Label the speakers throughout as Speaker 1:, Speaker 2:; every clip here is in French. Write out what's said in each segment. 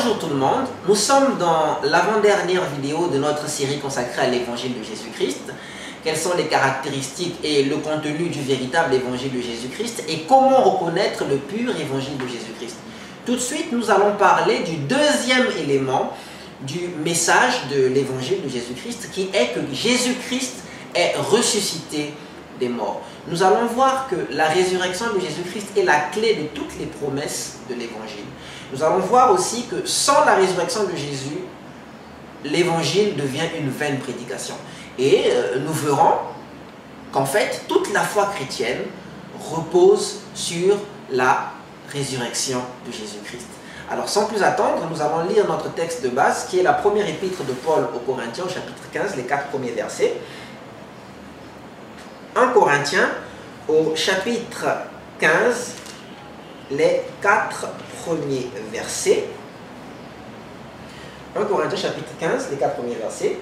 Speaker 1: Bonjour tout le monde, nous sommes dans l'avant-dernière vidéo de notre série consacrée à l'évangile de Jésus-Christ. Quelles sont les caractéristiques et le contenu du véritable évangile de Jésus-Christ et comment reconnaître le pur évangile de Jésus-Christ. Tout de suite, nous allons parler du deuxième élément du message de l'évangile de Jésus-Christ qui est que Jésus-Christ est ressuscité des morts. Nous allons voir que la résurrection de Jésus-Christ est la clé de toutes les promesses de l'évangile. Nous allons voir aussi que sans la résurrection de Jésus, l'évangile devient une vaine prédication. Et nous verrons qu'en fait, toute la foi chrétienne repose sur la résurrection de Jésus-Christ. Alors sans plus attendre, nous allons lire notre texte de base qui est la première épître de Paul aux Corinthiens, chapitre 15, les 4 premiers versets. 1 Corinthiens au chapitre 15, les 4 premiers versets. 1 Corinthiens chapitre 15, les 4 premiers versets.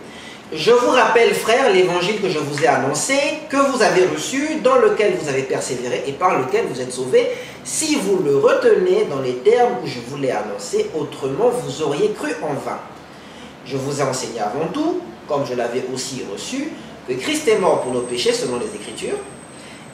Speaker 1: Je vous rappelle, frères, l'évangile que je vous ai annoncé, que vous avez reçu, dans lequel vous avez persévéré et par lequel vous êtes sauvés, si vous le retenez dans les termes où je vous l'ai annoncé, autrement vous auriez cru en vain. Je vous ai enseigné avant tout, comme je l'avais aussi reçu, que Christ est mort pour nos péchés selon les Écritures.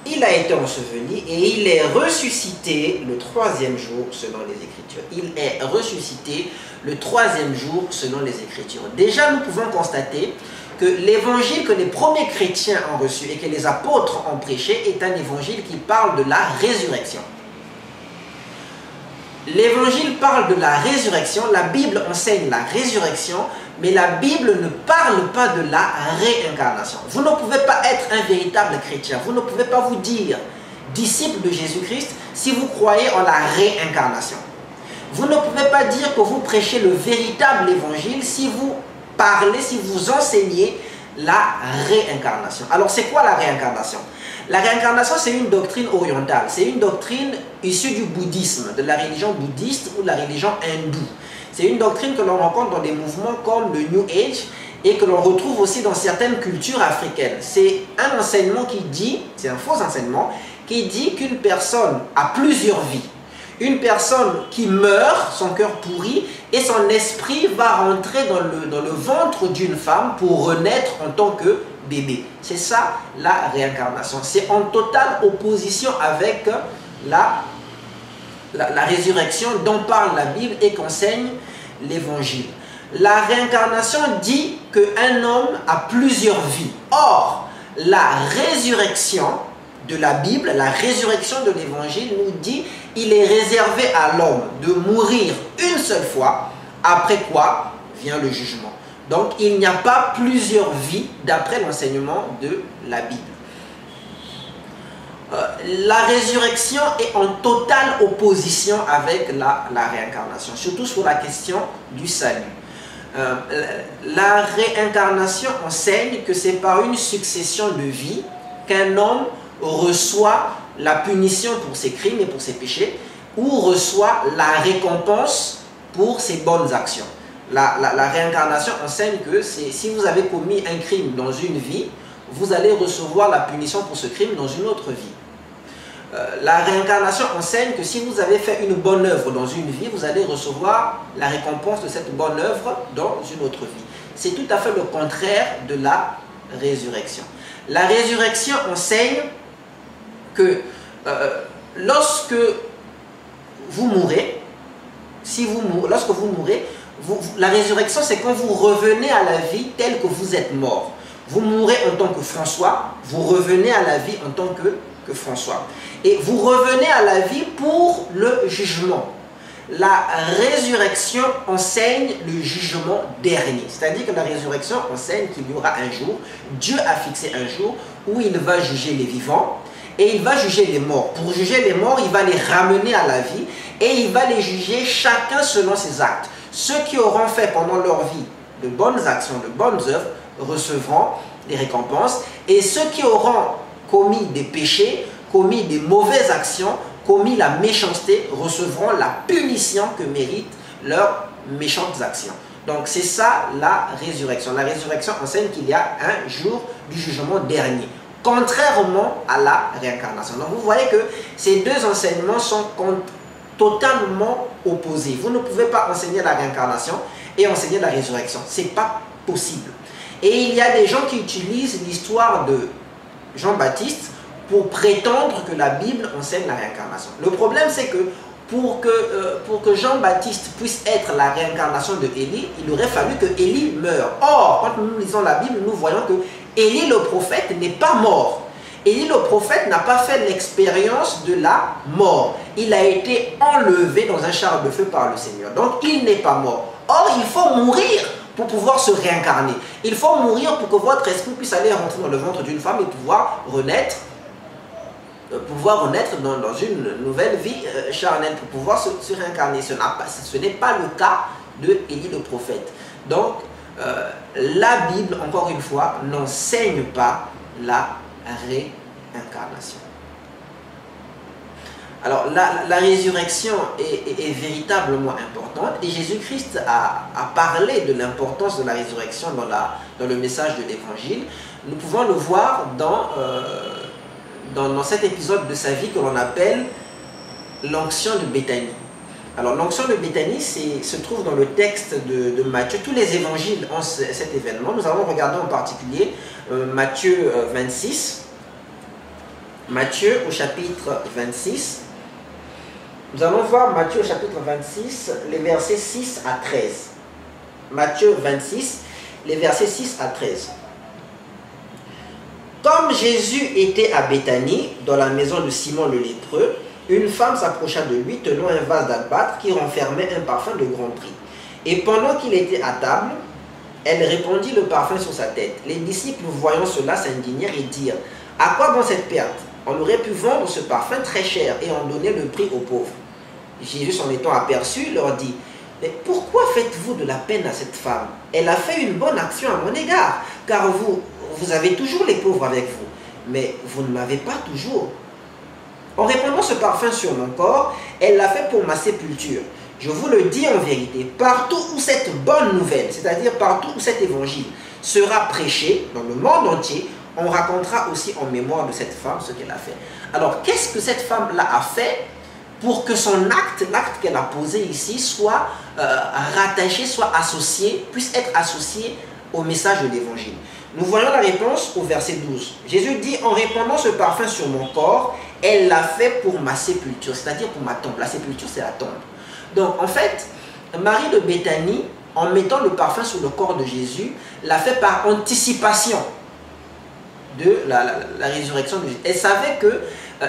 Speaker 1: Il a été enseveli et il est ressuscité le troisième jour selon les Écritures. Il est ressuscité le troisième jour selon les Écritures. Déjà, nous pouvons constater que l'évangile que les premiers chrétiens ont reçu et que les apôtres ont prêché est un évangile qui parle de la résurrection. L'évangile parle de la résurrection, la Bible enseigne la résurrection, mais la Bible ne parle pas de la réincarnation. Vous ne pouvez pas être un véritable chrétien, vous ne pouvez pas vous dire disciple de Jésus-Christ si vous croyez en la réincarnation. Vous ne pouvez pas dire que vous prêchez le véritable évangile si vous parlez, si vous enseignez la réincarnation. Alors c'est quoi la réincarnation? La réincarnation, c'est une doctrine orientale, c'est une doctrine issue du bouddhisme, de la religion bouddhiste ou de la religion hindoue. C'est une doctrine que l'on rencontre dans des mouvements comme le New Age et que l'on retrouve aussi dans certaines cultures africaines. C'est un enseignement qui dit, c'est un faux enseignement, qui dit qu'une personne a plusieurs vies. Une personne qui meurt, son cœur pourri, et son esprit va rentrer dans le ventre d'une femme pour renaître en tant que bébé. C'est ça la réincarnation. C'est en totale opposition avec la résurrection dont parle la Bible et qu'enseigne l'évangile. La réincarnation dit qu'un homme a plusieurs vies. Or, la résurrection de la Bible, la résurrection de l'évangile nous dit il est réservé à l'homme de mourir une seule fois, après quoi vient le jugement. Donc, il n'y a pas plusieurs vies d'après l'enseignement de la Bible. La résurrection est en totale opposition avec la réincarnation, surtout sur la question du salut. La réincarnation enseigne que c'est par une succession de vies qu'un homme reçoit la punition pour ses crimes et pour ses péchés ou reçoit la récompense pour ses bonnes actions. La réincarnation enseigne que si vous avez commis un crime dans une vie, vous allez recevoir la punition pour ce crime dans une autre vie. La réincarnation enseigne que si vous avez fait une bonne œuvre dans une vie, vous allez recevoir la récompense de cette bonne œuvre dans une autre vie. C'est tout à fait le contraire de la résurrection. La résurrection enseigne que lorsque vous mourrez, lorsque vous mourrez, la résurrection, c'est quand vous revenez à la vie telle que vous êtes mort. Vous mourrez en tant que François, vous revenez à la vie en tant que François. Et vous revenez à la vie pour le jugement. La résurrection enseigne le jugement dernier. C'est-à-dire que la résurrection enseigne qu'il y aura un jour, Dieu a fixé un jour où il va juger les vivants et il va juger les morts. Pour juger les morts, il va les ramener à la vie et il va les juger chacun selon ses actes. Ceux qui auront fait pendant leur vie de bonnes actions, de bonnes œuvres, recevront des récompenses. Et ceux qui auront commis des péchés, commis des mauvaises actions, commis la méchanceté, recevront la punition que méritent leurs méchantes actions. Donc c'est ça la résurrection. La résurrection enseigne qu'il y a un jour du jugement dernier, contrairement à la réincarnation. Donc vous voyez que ces deux enseignements sont totalement opposés. Vous ne pouvez pas enseigner la réincarnation et enseigner la résurrection. Ce n'est pas possible. Et il y a des gens qui utilisent l'histoire de Jean-Baptiste pour prétendre que la Bible enseigne la réincarnation. Le problème, c'est que pour que Jean-Baptiste puisse être la réincarnation de Élie, il aurait fallu que Élie meure. Or, quand nous lisons la Bible, nous voyons que Élie le prophète n'est pas mort. Élie le prophète n'a pas fait l'expérience de la mort. Il a été enlevé dans un char de feu par le Seigneur. Donc, il n'est pas mort. Or, il faut mourir pour pouvoir se réincarner. Il faut mourir pour que votre esprit puisse aller rentrer dans le ventre d'une femme et pouvoir renaître dans une nouvelle vie charnelle, pour pouvoir se réincarner. Ce n'est pas le cas de Élie le prophète. Donc, la Bible, encore une fois, n'enseigne pas la réincarnation. Alors, la résurrection est véritablement importante, et Jésus-Christ a parlé de l'importance de la résurrection dans le message de l'Évangile. Nous pouvons le voir dans cet épisode de sa vie que l'on appelle l'onction de Béthanie. Alors, l'onction de Béthanie se trouve dans le texte de Matthieu. Tous les évangiles ont cet événement. Nous allons regarder en particulier Matthieu 26. Matthieu au chapitre 26. Nous allons voir Matthieu au chapitre 26, les versets 6 à 13. Matthieu 26, les versets 6 à 13. Comme Jésus était à Béthanie, dans la maison de Simon le lépreux, une femme s'approcha de lui tenant un vase d'albâtre qui renfermait un parfum de grand prix. Et pendant qu'il était à table, elle répandit le parfum sur sa tête. Les disciples, voyant cela, s'indignèrent et dirent: « À quoi bon cette perte? On aurait pu vendre ce parfum très cher et en donner le prix aux pauvres. » Jésus, s'en étant aperçu, leur dit: « Mais pourquoi faites-vous de la peine à cette femme? Elle a fait une bonne action à mon égard, car vous avez toujours les pauvres avec vous, mais vous ne m'avez pas toujours. En répandant ce parfum sur mon corps, elle l'a fait pour ma sépulture. Je vous le dis en vérité, partout où cette bonne nouvelle, c'est-à-dire partout où cet évangile sera prêché dans le monde entier, on racontera aussi en mémoire de cette femme ce qu'elle a fait. » Alors, qu'est-ce que cette femme-là a fait pour que son acte, l'acte qu'elle a posé ici, soit rattaché, soit associé, puisse être associé au message de l'évangile? Nous voyons la réponse au verset 12. Jésus dit: « En répandant ce parfum sur mon corps, elle l'a fait pour ma sépulture, c'est-à-dire pour ma tombe. » La sépulture, c'est la tombe. Donc, en fait, Marie de Béthanie, en mettant le parfum sur le corps de Jésus, l'a fait par anticipation de la résurrection de Jésus. Elle savait que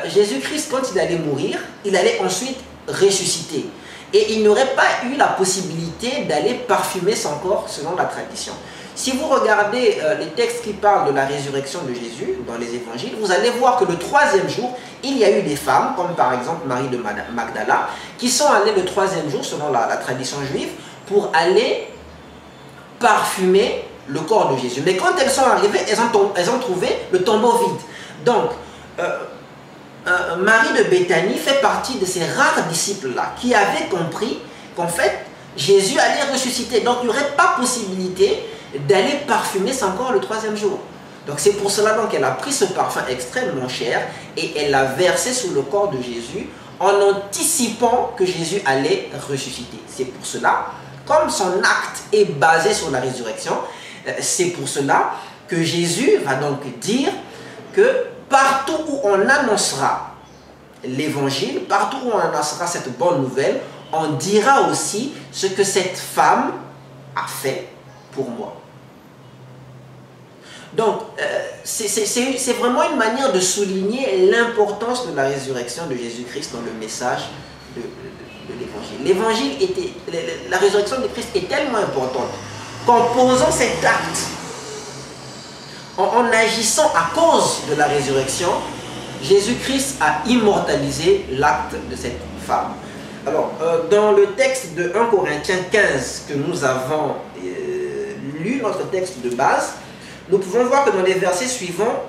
Speaker 1: Jésus-Christ, quand il allait mourir, il allait ensuite ressusciter. Et il n'aurait pas eu la possibilité d'aller parfumer son corps selon la tradition. Si vous regardez les textes qui parlent de la résurrection de Jésus dans les évangiles, vous allez voir que le troisième jour, il y a eu des femmes, comme par exemple Marie de Magdala, qui sont allées le troisième jour, selon la tradition juive, pour aller parfumer le corps de Jésus. Mais quand elles sont arrivées, elles ont trouvé le tombeau vide. Donc, Marie de Béthanie fait partie de ces rares disciples-là qui avaient compris qu'en fait, Jésus allait ressusciter. Donc, il n'y aurait pas possibilité d'aller parfumer son corps le troisième jour. Donc, c'est pour cela qu'elle a pris ce parfum extrêmement cher et elle l'a versé sur le corps de Jésus en anticipant que Jésus allait ressusciter. C'est pour cela, comme son acte est basé sur la résurrection, c'est pour cela que Jésus va donc dire que partout où on annoncera l'évangile, partout où on annoncera cette bonne nouvelle, on dira aussi ce que cette femme a fait pour moi. Donc, c'est vraiment une manière de souligner l'importance de la résurrection de Jésus-Christ dans le message de l'évangile. La résurrection de Christ est tellement importante qu'en posant cet acte, en agissant à cause de la résurrection, Jésus-Christ a immortalisé l'acte de cette femme. Alors, dans le texte de 1 Corinthiens 15 que nous avons lu, notre texte de base, nous pouvons voir que dans les versets suivants,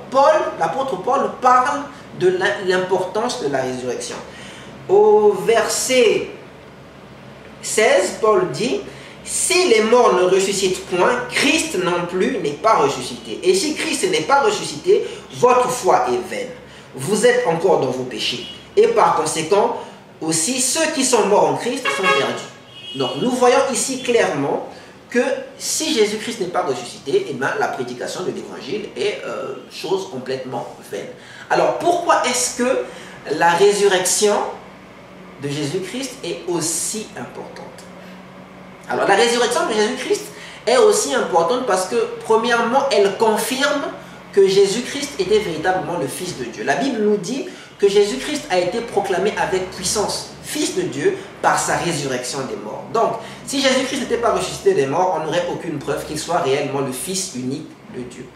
Speaker 1: l'apôtre Paul parle de l'importance de la résurrection. Au verset 16, Paul dit: « Si les morts ne ressuscitent point, Christ non plus n'est pas ressuscité. Et si Christ n'est pas ressuscité, votre foi est vaine. Vous êtes encore dans vos péchés. Et par conséquent, aussi ceux qui sont morts en Christ sont perdus. Donc nous voyons ici clairement que si Jésus-Christ n'est pas ressuscité, eh bien, la prédication de l'évangile est chose complètement vaine. Alors pourquoi est-ce que la résurrection de Jésus-Christ est aussi importante? Alors la résurrection de Jésus-Christ est aussi importante parce que premièrement, elle confirme que Jésus-Christ était véritablement le Fils de Dieu. La Bible nous dit que Jésus-Christ a été proclamé avec puissance Fils de Dieu par sa résurrection des morts. Donc, si Jésus-Christ n'était pas ressuscité des morts, on n'aurait aucune preuve qu'il soit réellement le Fils unique de Dieu.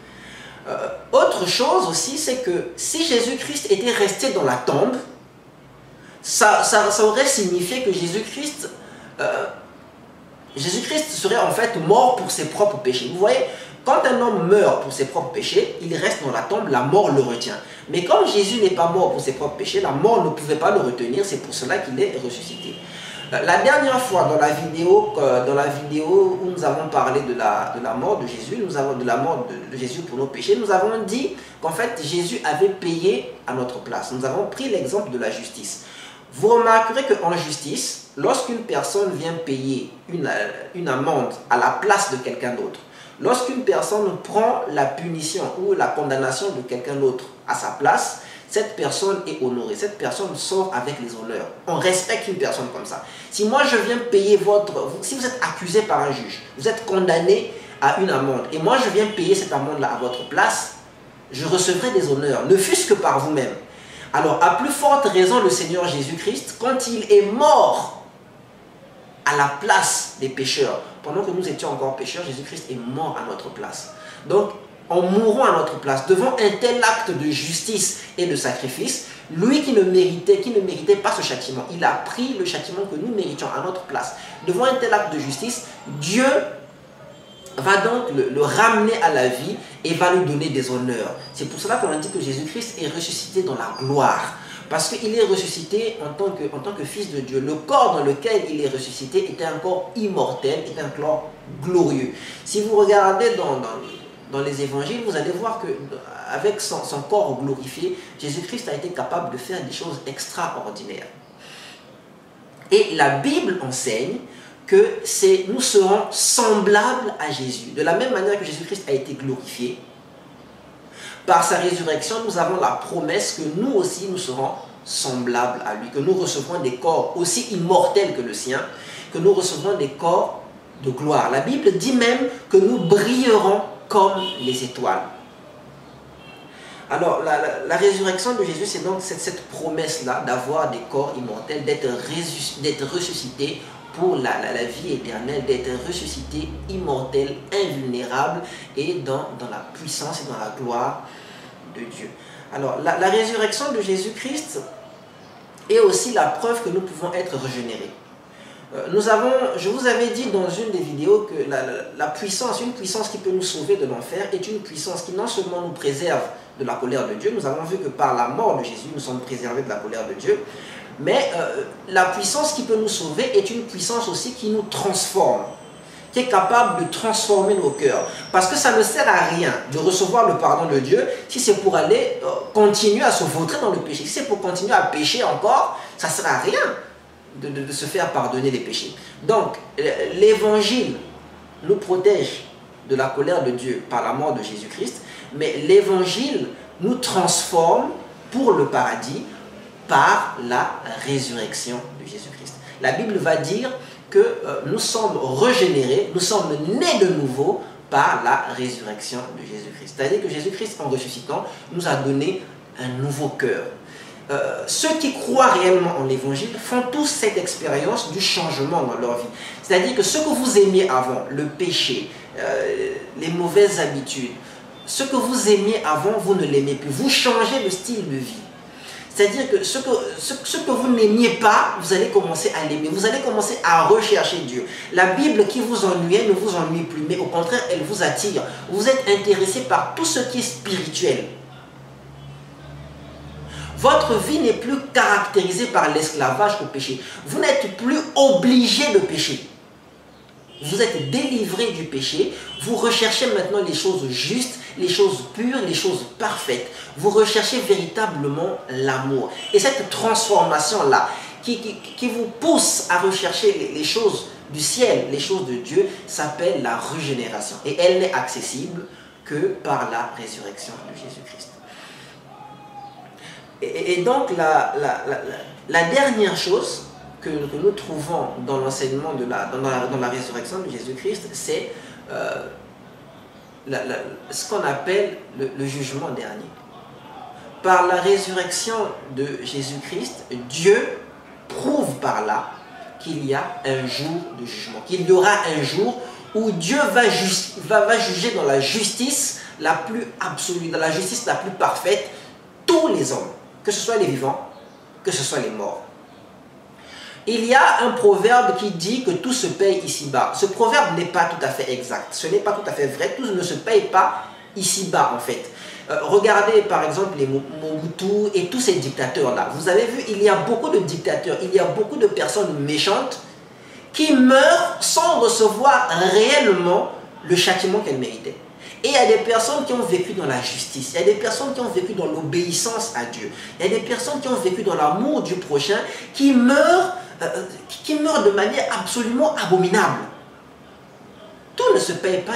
Speaker 1: Autre chose aussi, c'est que si Jésus-Christ était resté dans la tombe, ça aurait signifié que Jésus-Christ serait en fait mort pour ses propres péchés. Vous voyez, quand un homme meurt pour ses propres péchés, il reste dans la tombe, la mort le retient. Mais comme Jésus n'est pas mort pour ses propres péchés, la mort ne pouvait pas le retenir, c'est pour cela qu'il est ressuscité. La dernière fois, dans la vidéo où nous avons parlé de la mort de Jésus, de la mort de Jésus pour nos péchés, nous avons dit qu'en fait, Jésus avait payé à notre place. Nous avons pris l'exemple de la justice. Vous remarquerez qu'en justice, lorsqu'une personne vient payer une amende à la place de quelqu'un d'autre, lorsqu'une personne prend la punition ou la condamnation de quelqu'un d'autre à sa place, cette personne est honorée, cette personne sort avec les honneurs. On respecte une personne comme ça. Si moi je viens payer si vous êtes accusé par un juge, vous êtes condamné à une amende, et moi je viens payer cette amende-là à votre place, je recevrai des honneurs, ne fût-ce que par vous-même. Alors, à plus forte raison, le Seigneur Jésus-Christ, quand il est mort à la place des pécheurs, pendant que nous étions encore pécheurs, Jésus-Christ est mort à notre place. Donc, en mourant à notre place, devant un tel acte de justice et de sacrifice, lui qui ne méritait pas ce châtiment, il a pris le châtiment que nous méritions à notre place. Devant un tel acte de justice, Dieu va donc le ramener à la vie et va lui donner des honneurs. C'est pour cela qu'on a dit que Jésus-Christ est ressuscité dans la gloire. Parce qu'il est ressuscité en tant que Fils de Dieu. Le corps dans lequel il est ressuscité était un corps immortel, était un corps glorieux. Si vous regardez dans les évangiles, vous allez voir qu'avec son corps glorifié, Jésus-Christ a été capable de faire des choses extraordinaires. Et la Bible enseigne que nous serons semblables à Jésus. De la même manière que Jésus-Christ a été glorifié, par sa résurrection, nous avons la promesse que nous aussi, nous serons semblables à lui, que nous recevrons des corps aussi immortels que le sien, que nous recevrons des corps de gloire. La Bible dit même que nous brillerons comme les étoiles. Alors, la résurrection de Jésus, c'est donc cette promesse-là d'avoir des corps immortels, d'être ressuscité pour la vie éternelle, d'être ressuscité, immortel, invulnérable et dans la puissance et dans la gloire de Dieu. Alors, la résurrection de Jésus-Christ est aussi la preuve que nous pouvons être régénérés. Je vous avais dit dans une des vidéos que une puissance qui peut nous sauver de l'enfer est une puissance qui non seulement nous préserve de la colère de Dieu, nous avons vu que par la mort de Jésus, nous sommes préservés de la colère de Dieu, mais la puissance qui peut nous sauver est une puissance aussi qui nous transforme, qui est capable de transformer nos cœurs. Parce que ça ne sert à rien de recevoir le pardon de Dieu si c'est pour aller continuer à se vautrer dans le péché. Si c'est pour continuer à pécher encore, ça ne sert à rien de se faire pardonner les péchés. Donc, l'évangile nous protège de la colère de Dieu par la mort de Jésus-Christ, mais l'évangile nous transforme pour le paradis par la résurrection de Jésus-Christ. La Bible va dire que nous sommes régénérés, nous sommes nés de nouveau par la résurrection de Jésus-Christ. C'est-à-dire que Jésus-Christ, en ressuscitant, nous a donné un nouveau cœur. Ceux qui croient réellement en l'évangile font tous cette expérience du changement dans leur vie. C'est-à-dire que ce que vous aimiez avant, le péché, les mauvaises habitudes, ce que vous aimiez avant, vous ne l'aimez plus. Vous changez de style de vie. C'est-à-dire que ce que vous n'aimiez pas, vous allez commencer à l'aimer. Vous allez commencer à rechercher Dieu. La Bible qui vous ennuyait ne vous ennuie plus, mais au contraire, elle vous attire. Vous êtes intéressé par tout ce qui est spirituel. Votre vie n'est plus caractérisée par l'esclavage au péché. Vous n'êtes plus obligé de pécher. Vous êtes délivré du péché. Vous recherchez maintenant les choses justes, les choses pures, les choses parfaites. Vous recherchez véritablement l'amour. Et cette transformation-là, qui vous pousse à rechercher les choses du ciel, les choses de Dieu, s'appelle la régénération. Et elle n'est accessible que par la résurrection de Jésus-Christ. Et donc, la dernière chose que nous trouvons dans l'enseignement dans la résurrection de Jésus-Christ, c'est ce qu'on appelle le jugement dernier. Par la résurrection de Jésus-Christ, Dieu prouve par là qu'il y a un jour de jugement, qu'il y aura un jour où Dieu va juger dans la justice la plus absolue, dans la justice la plus parfaite, tous les hommes, que ce soit les vivants, que ce soit les morts. Il y a un proverbe qui dit que tout se paye ici-bas. Ce proverbe n'est pas tout à fait exact, ce n'est pas tout à fait vrai, tout ne se paye pas ici-bas en fait. Regardez par exemple les Mobutu et tous ces dictateurs-là. Vous avez vu, il y a beaucoup de dictateurs, il y a beaucoup de personnes méchantes qui meurent sans recevoir réellement le châtiment qu'elles méritaient. Et il y a des personnes qui ont vécu dans la justice, il y a des personnes qui ont vécu dans l'obéissance à Dieu, il y a des personnes qui ont vécu dans l'amour du prochain, qui meurent de manière absolument abominable. Tout ne se paye pas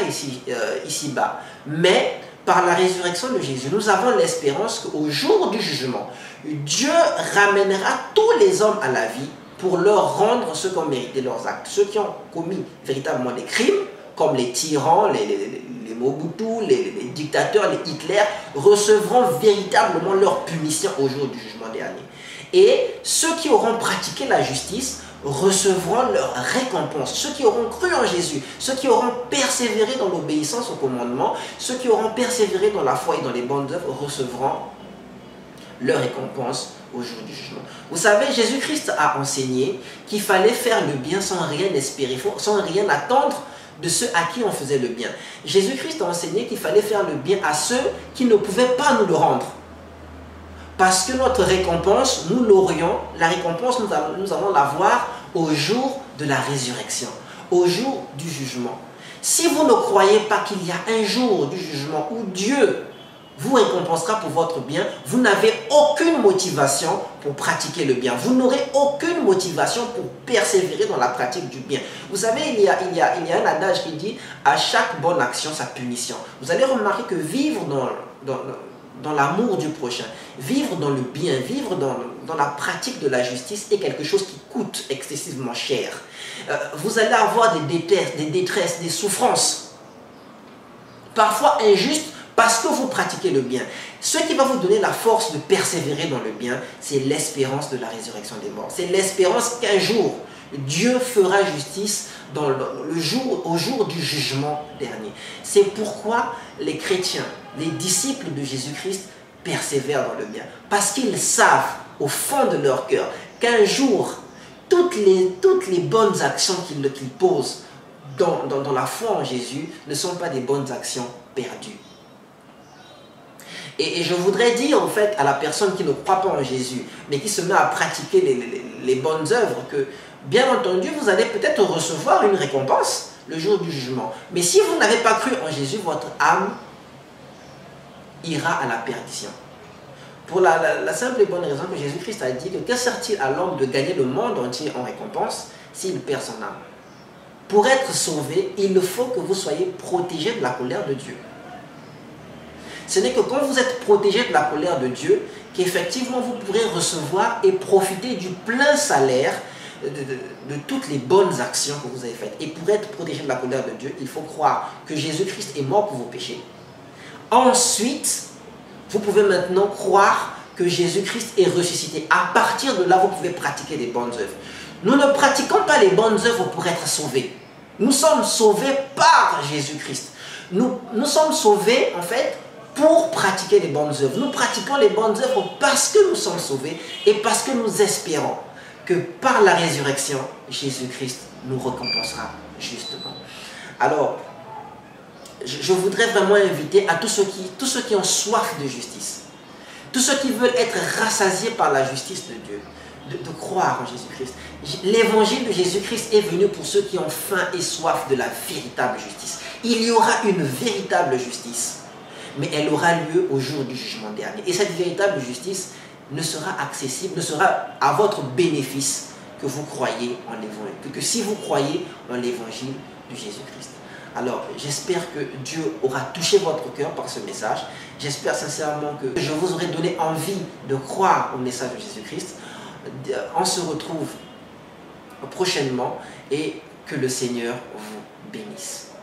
Speaker 1: ici-bas, mais par la résurrection de Jésus, nous avons l'espérance qu'au jour du jugement, Dieu ramènera tous les hommes à la vie pour leur rendre ce qu'ont mérité leurs actes. Ceux qui ont commis véritablement des crimes, comme les tyrans, les Mobutu, les dictateurs, les Hitler, recevront véritablement leur punition au jour du jugement dernier. Et ceux qui auront pratiqué la justice recevront leur récompense. Ceux qui auront cru en Jésus, ceux qui auront persévéré dans l'obéissance au commandement, ceux qui auront persévéré dans la foi et dans les bonnes œuvres recevront leur récompense au jour du jugement. Vous savez, Jésus-Christ a enseigné qu'il fallait faire le bien sans rien espérer, sans rien attendre de ceux à qui on faisait le bien. Jésus-Christ a enseigné qu'il fallait faire le bien à ceux qui ne pouvaient pas nous le rendre. Parce que notre récompense, nous l'aurions, la récompense, nous allons l'avoir au jour de la résurrection, au jour du jugement. Si vous ne croyez pas qu'il y a un jour du jugement où Dieu vous récompensera pour votre bien, vous n'avez aucune motivation pour pratiquer le bien. Vous n'aurez aucune motivation pour persévérer dans la pratique du bien. Vous savez, il y a un adage qui dit « à chaque bonne action, sa punition ». Vous allez remarquer que vivre dans l'amour du prochain, vivre dans le bien, vivre dans la pratique de la justice est quelque chose qui coûte excessivement cher. Vous allez avoir des détresses, des souffrances, parfois injustes, parce que vous pratiquez le bien. Ce qui va vous donner la force de persévérer dans le bien, c'est l'espérance de la résurrection des morts. C'est l'espérance qu'un jour, Dieu fera justice au jour du jugement dernier. C'est pourquoi les chrétiens, les disciples de Jésus-Christ persévèrent dans le bien. Parce qu'ils savent au fond de leur cœur qu'un jour, toutes les bonnes actions qu'ils posent dans la foi en Jésus ne sont pas des bonnes actions perdues. Et je voudrais dire en fait à la personne qui ne croit pas en Jésus, mais qui se met à pratiquer les bonnes œuvres, que bien entendu, vous allez peut-être recevoir une récompense le jour du jugement. Mais si vous n'avez pas cru en Jésus, votre âme ira à la perdition. Pour la simple et bonne raison que Jésus-Christ a dit que sert-il à l'homme de gagner le monde entier en récompense s'il perd son âme? Pour être sauvé, il faut que vous soyez protégé de la colère de Dieu. Ce n'est que quand vous êtes protégé de la colère de Dieu qu'effectivement vous pourrez recevoir et profiter du plein salaire de toutes les bonnes actions que vous avez faites. Et pour être protégé de la colère de Dieu, il faut croire que Jésus-Christ est mort pour vos péchés. Ensuite, vous pouvez maintenant croire que Jésus-Christ est ressuscité. À partir de là, vous pouvez pratiquer les bonnes œuvres. Nous ne pratiquons pas les bonnes œuvres pour être sauvés. Nous sommes sauvés par Jésus-Christ. Nous sommes sauvés, en fait, pour pratiquer les bonnes œuvres. Nous pratiquons les bonnes œuvres parce que nous sommes sauvés et parce que nous espérons que par la résurrection, Jésus-Christ nous récompensera justement. Alors, je voudrais vraiment inviter à tous ceux qui ont soif de justice, tous ceux qui veulent être rassasiés par la justice de Dieu, de croire en Jésus-Christ. L'évangile de Jésus-Christ est venu pour ceux qui ont faim et soif de la véritable justice. Il y aura une véritable justice, mais elle aura lieu au jour du jugement dernier. Et cette véritable justice ne sera accessible, ne sera à votre bénéfice que vous croyez en l'évangile, que si vous croyez en l'évangile de Jésus-Christ. Alors, j'espère que Dieu aura touché votre cœur par ce message. J'espère sincèrement que je vous aurai donné envie de croire au message de Jésus-Christ. On se retrouve prochainement et que le Seigneur vous bénisse.